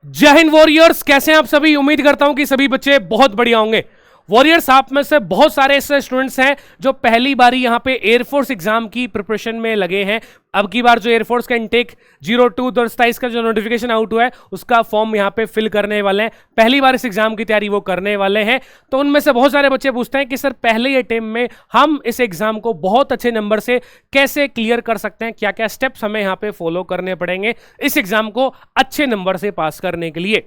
जय हिंद वॉरियर्स, कैसे हैं आप सभी। उम्मीद करता हूं कि सभी बच्चे बहुत बढ़िया होंगे। वॉरियर्स, आप में से बहुत सारे ऐसे स्टूडेंट्स हैं जो पहली बारी यहां पे एयरफोर्स एग्जाम की प्रिपरेशन में लगे हैं। अब की बार जो एयरफोर्स का इनटेक 02/27 का जो नोटिफिकेशन आउट हुआ है उसका फॉर्म यहां पे फिल करने वाले हैं। पहली बार इस एग्जाम की तैयारी वो करने वाले हैं। तो उनमें से बहुत सारे बच्चे पूछते हैं कि सर पहले अटेम्प्ट में हम इस एग्जाम को बहुत अच्छे नंबर से कैसे क्लियर कर सकते हैं, क्या क्या स्टेप्स हमें यहां पे फॉलो करने पड़ेंगे इस एग्जाम को अच्छे नंबर से पास करने के लिए।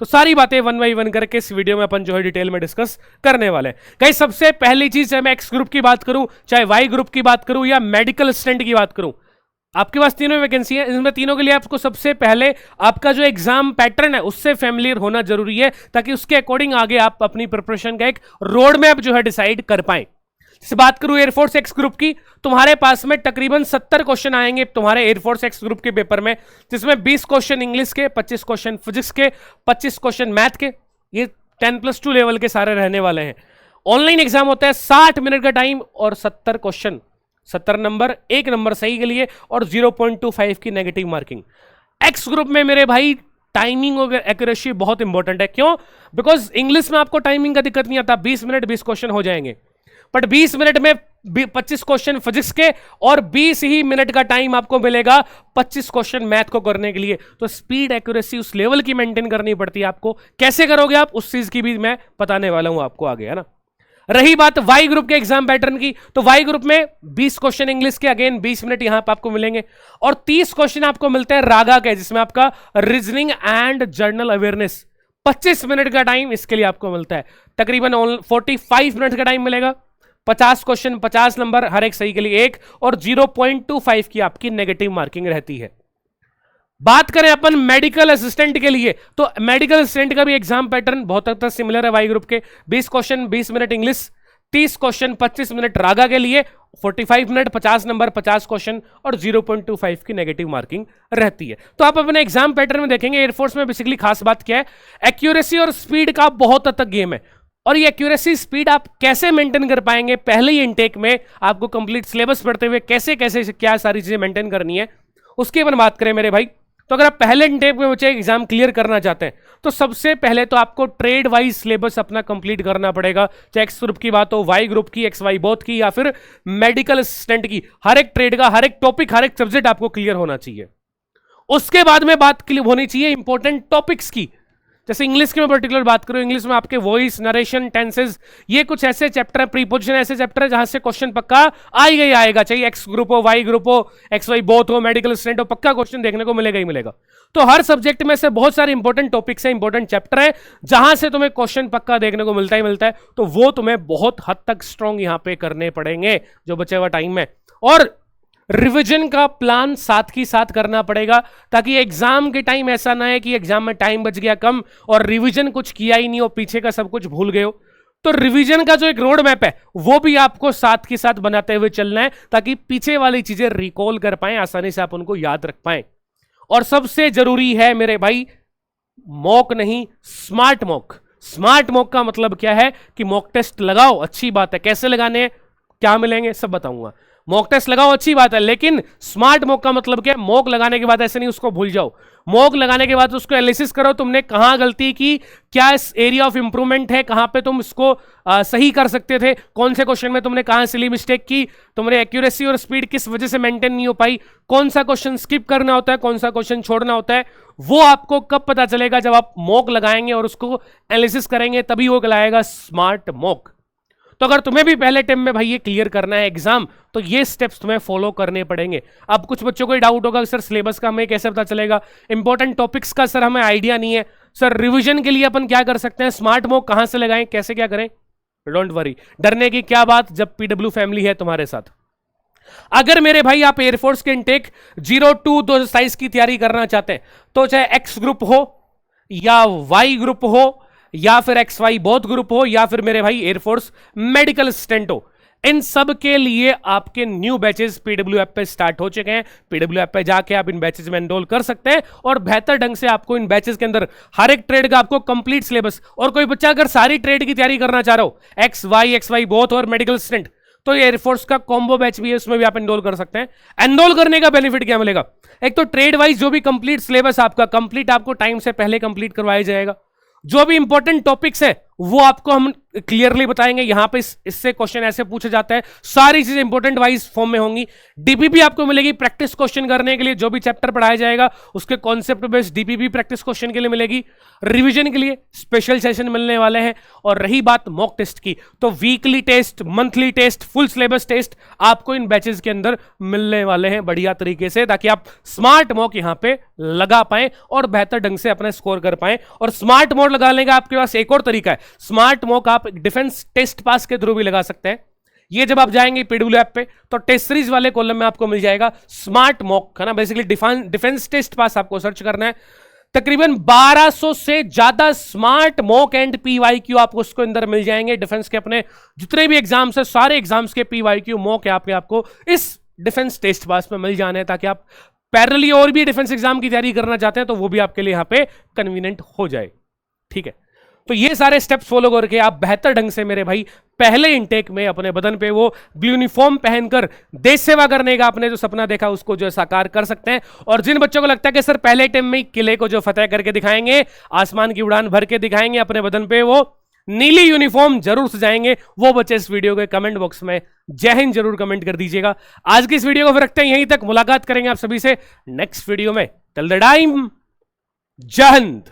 तो सारी बातें वन बाई वन करके इस वीडियो में अपन जो है डिटेल में डिस्कस करने वाले हैं। गाइस, सबसे पहली चीज, चाहे मैं एक्स ग्रुप की बात करूं, चाहे वाई ग्रुप की बात करूं या मेडिकल असिस्टेंट की बात करूं, आपके पास तीनों वैकेंसी है। इसमें तीनों के लिए आपको सबसे पहले आपका जो एग्जाम पैटर्न है उससे फैमिलियर होना जरूरी है, ताकि उसके अकॉर्डिंग आगे आप अपनी प्रिपरेशन का एक रोड मैप जो है डिसाइड कर पाए। जैसे बात करूं एयरफोर्स एक्स ग्रुप की, तुम्हारे पास में तकरीबन 70 क्वेश्चन आएंगे तुम्हारे एयरफोर्स एक्स ग्रुप के पेपर में, जिसमें 20 क्वेश्चन इंग्लिश के, 25 क्वेश्चन फिजिक्स के, 25 क्वेश्चन मैथ के। ये 10+2 लेवल के सारे रहने वाले हैं। ऑनलाइन एग्जाम होता है, 60 मिनट का टाइम और 70 क्वेश्चन, 70 नंबर, 1 नंबर सही के लिए और 0.25 की नेगेटिव मार्किंग। एक्स ग्रुप में मेरे भाई टाइमिंग और एक्यूरेसी बहुत इंपॉर्टेंट है। क्यों? बिकॉज इंग्लिश में आपको टाइमिंग का दिक्कत नहीं आता, 20 मिनट 20 क्वेश्चन हो जाएंगे, बट 20 मिनट में 25 क्वेश्चन फिजिक्स के और 20 ही मिनट का टाइम आपको मिलेगा 25 क्वेश्चन मैथ को करने के लिए। तो स्पीड एक्यूरेसी उस लेवल की मेंटेन करनी पड़ती है आपको। कैसे करोगे आप, उस चीज की भी मैं बताने वाला हूं आपको आगे, है ना। रही बात वाई ग्रुप के एग्जाम पैटर्न की, तो वाई ग्रुप में 20 क्वेश्चन इंग्लिश के, अगेन 20 मिनट यहां पर आपको मिलेंगे, और 30 क्वेश्चन आपको मिलते हैं रागा के, जिसमें आपका reasoning and journal awareness 25 minute का टाइम इसके लिए आपको मिलता है। तकरीबन 45 मिनट का टाइम मिलेगा, 50 क्वेश्चन, 50 नंबर, हर एक सही के लिए 1 और 0.25 की आपकी नेगेटिव मार्किंग रहती है। बात करें अपन मेडिकल असिस्टेंट के लिए, तो मेडिकल असिस्टेंट का भी एग्जाम पैटर्न बहुत हद तक सिमिलर है वाई ग्रुप के। 20 question 20 minute English, 30 question 25 minute रागा के लिए, 45 मिनट 50 नंबर 50 क्वेश्चन और 0.25 की नेगेटिव मार्किंग रहती है। तो आप अपने एग्जाम पैटर्न में देखेंगे एयरफोर्स में बेसिकली खास बात क्या है, एक्यूरेसी और स्पीड का बहुत हद तक गेम है। और ये एक्यूरेसी स्पीड आप कैसे मेंटेन कर पाएंगे, पहले ही इनटेक में आपको कंप्लीट सिलेबस पढ़ते हुए कैसे कैसे क्या सारी चीजें मेंटेन करनी है उसकी अपन बात करें मेरे भाई। तो अगर आप पहले इनटेक में बच्चे एग्जाम क्लियर करना चाहते हैं तो सबसे पहले तो आपको ट्रेड वाइज सिलेबस अपना कंप्लीट करना पड़ेगा। चाहे एक्स ग्रुप की बात हो, वाई ग्रुप की, एक्स वाई बोथ की, या फिर मेडिकल असिस्टेंट की, हर एक ट्रेड का हर एक टॉपिक, हर एक सब्जेक्ट आपको क्लियर होना चाहिए। उसके बाद में बात होनी चाहिए इंपॉर्टेंट टॉपिक्स की। जैसे इंग्लिश की मैं पर्टिकुलर बात करूं, इंग्लिश में आपके वॉइस, नरेशन, टेंसेस, ये कुछ ऐसे चैप्टर है, प्रीपोजिशन ऐसे चैप्टर है जहां से क्वेश्चन पक्का आई गई आएगा, चाहे एक्स ग्रुप हो, वाई ग्रुप हो, एक्स वाई बोथ हो, मेडिकल स्टूडेंट हो, पक्का क्वेश्चन देखने को मिलेगा ही मिलेगा। तो हर सब्जेक्ट में से बहुत सारे इंपॉर्टेंट टॉपिक्स हैं, इंपॉर्टेंट चैप्टर है जहां से तुम्हें क्वेश्चन पक्का देखने को मिलता ही मिलता है। तो वो तुम्हें बहुत हद तक स्ट्रॉन्ग यहां पे करने पड़ेंगे जो बचे हुआ टाइम में। और रिवीजन का प्लान साथ ही साथ करना पड़ेगा, ताकि एग्जाम के टाइम ऐसा ना है कि एग्जाम में टाइम बच गया कम और रिवीजन कुछ किया ही नहीं हो, पीछे का सब कुछ भूल गए हो। तो रिवीजन का जो एक रोड मैप है वो भी आपको साथ के साथ बनाते हुए चलना है, ताकि पीछे वाली चीजें रिकॉल कर पाए, आसानी से आप उनको याद रख पाए। और सबसे जरूरी है मेरे भाई, मॉक नहीं, स्मार्ट मॉक। स्मार्ट मॉक का मतलब क्या है कि मॉक टेस्ट लगाओ, अच्छी बात है, कैसे लगाने हैं, क्या मिलेंगे, सब बताऊंगा। मॉक टेस्ट लगाओ, अच्छी बात है, लेकिन स्मार्ट मॉक का मतलब क्या है, मॉक लगाने के बाद ऐसे नहीं उसको भूल जाओ। मॉक लगाने के बाद उसको एनालिसिस करो, तुमने कहां गलती की, क्या इस एरिया ऑफ इंप्रूवमेंट है, कहां पे तुम इसको सही कर सकते थे, कौन से क्वेश्चन में तुमने कहां सिली मिस्टेक की, तुम्हारी एक्यूरेसी और स्पीड किस वजह से मेंटेन नहीं हो पाई, कौन सा क्वेश्चन स्किप करना होता है, कौन सा क्वेश्चन छोड़ना होता है। वो आपको कब पता चलेगा, जब आप मॉक लगाएंगे और उसको एनालिसिस करेंगे, तभी वो कहलाएगा स्मार्ट मॉक। तो अगर तुम्हें भी पहले टाइम में भाई ये क्लियर करना है एग्जाम, तो ये स्टेप्स तुम्हें फॉलो करने पड़ेंगे। अब कुछ बच्चों को डाउट होगा सर सिलेबस का हमें कैसे पता चलेगा, इंपॉर्टेंट टॉपिक्स का सर हमें आइडिया नहीं है, सर रिवीजन के लिए अपन क्या कर सकते हैं, स्मार्ट मॉक कहां से लगाएं, कैसे क्या करें। डोंट वरी, डरने की क्या बात, जब पीडब्ल्यू फैमिली है तुम्हारे साथ। अगर मेरे भाई आप एयरफोर्स के इनटेक 02/27 की तैयारी करना चाहते हैं, तो चाहे एक्स ग्रुप हो या वाई ग्रुप हो या फिर एक्स वाई बोथ ग्रुप हो या फिर मेरे भाई एयरफोर्स मेडिकल असिस्टेंट हो, इन सब के लिए आपके न्यू बैचेस पीडब्ल्यू ऐप पे स्टार्ट हो चुके हैं। पीडब्ल्यू ऐप पे जाके आप इन बैचेस में एनरोल कर सकते हैं और बेहतर ढंग से आपको इन बैचेस के अंदर हर एक ट्रेड का आपको कंप्लीट सिलेबस, और कोई बच्चा अगर सारी ट्रेड की तैयारी करना चाह रहा हो, एक्स वाई बोथ और मेडिकल असिस्टेंट, तो ये एयरफोर्स का कॉम्बो बैच भी है, उसमें भी आप एनरोल कर सकते हैं। एनरोल करने का बेनिफिट क्या मिलेगा? एक तो ट्रेड वाइज जो भी कंप्लीट सिलेबस आपका कंप्लीट आपको टाइम से पहले कंप्लीट करवाया जाएगा। जो भी इंपॉर्टेंट टॉपिक्स है वो आपको हम क्लियरली बताएंगे। यहां पे इससे क्वेश्चन ऐसे पूछा जाता है, सारी चीजें इंपॉर्टेंट वाइज फॉर्म में होंगी। डीपीपी आपको मिलेगी प्रैक्टिस क्वेश्चन करने के लिए, जो भी चैप्टर पढ़ाया जाएगा उसके concept based DPP practice question के लिए मिलेगी। रिवीजन के लिए स्पेशल सेशन मिलने वाले हैं। और रही बात मॉक टेस्ट की, तो weekly test, monthly test, full syllabus test आपको इन बैचेस के अंदर मिलने वाले हैं बढ़िया तरीके से, ताकि आप स्मार्ट मॉक यहां पे लगा पाएं और बेहतर ढंग से अपना स्कोर कर पाएं। और स्मार्ट मॉक लगाने का आपके पास एक और तरीका है, स्मार्ट मॉक आप डिफेंस टेस्ट पास के थ्रू भी लगा सकते हैं। ये जब आप जाएंगे पीडब्ल्यू ऐप पे तो टेस्ट सीरीज वाले कॉलम में आपको मिल जाएगा स्मार्ट मॉक, है ना। बेसिकली डिफेंस टेस्ट पास आपको सर्च करना है। तकरीबन 1200 से ज्यादा स्मार्ट मॉक एंड पीवाईक्यू आपको उसके अंदर मिल जाएंगे। डिफेंस के अपने जितने भी एग्जाम्स है सारे एग्जाम्स के पीवाईक्यू मॉक यहाँ पे आपको इस डिफेंस टेस्ट पास में मिल जाने हैं, ताकि आप पैरेलली और भी डिफेंस एग्जाम की तैयारी करना चाहते हैं तो वो भी आपके लिए यहाँ पे कन्वीनियंट हो जाए। ठीक है, तो ये सारे स्टेप्स फॉलो करके आप बेहतर ढंग से मेरे भाई पहले इनटेक में अपने बदन पे वो ब्लू यूनिफॉर्म पहनकर देश सेवा करने का अपने जो सपना देखा उसको जो साकार कर सकते हैं। और जिन बच्चों को लगता है कि सर पहले टाइम में किले को जो फतेह करके दिखाएंगे, आसमान की उड़ान भर के दिखाएंगे, अपने बदन पे वो नीली यूनिफॉर्म जरूर सजाएंगे, वो बच्चे इस वीडियो के कमेंट बॉक्स में जय हिंद जरूर कमेंट कर दीजिएगा। आज की इस वीडियो को फिर रखते हैं यहीं तक, मुलाकात करेंगे आप सभी से नेक्स्ट वीडियो में। टिल द टाइम, जय हिंद।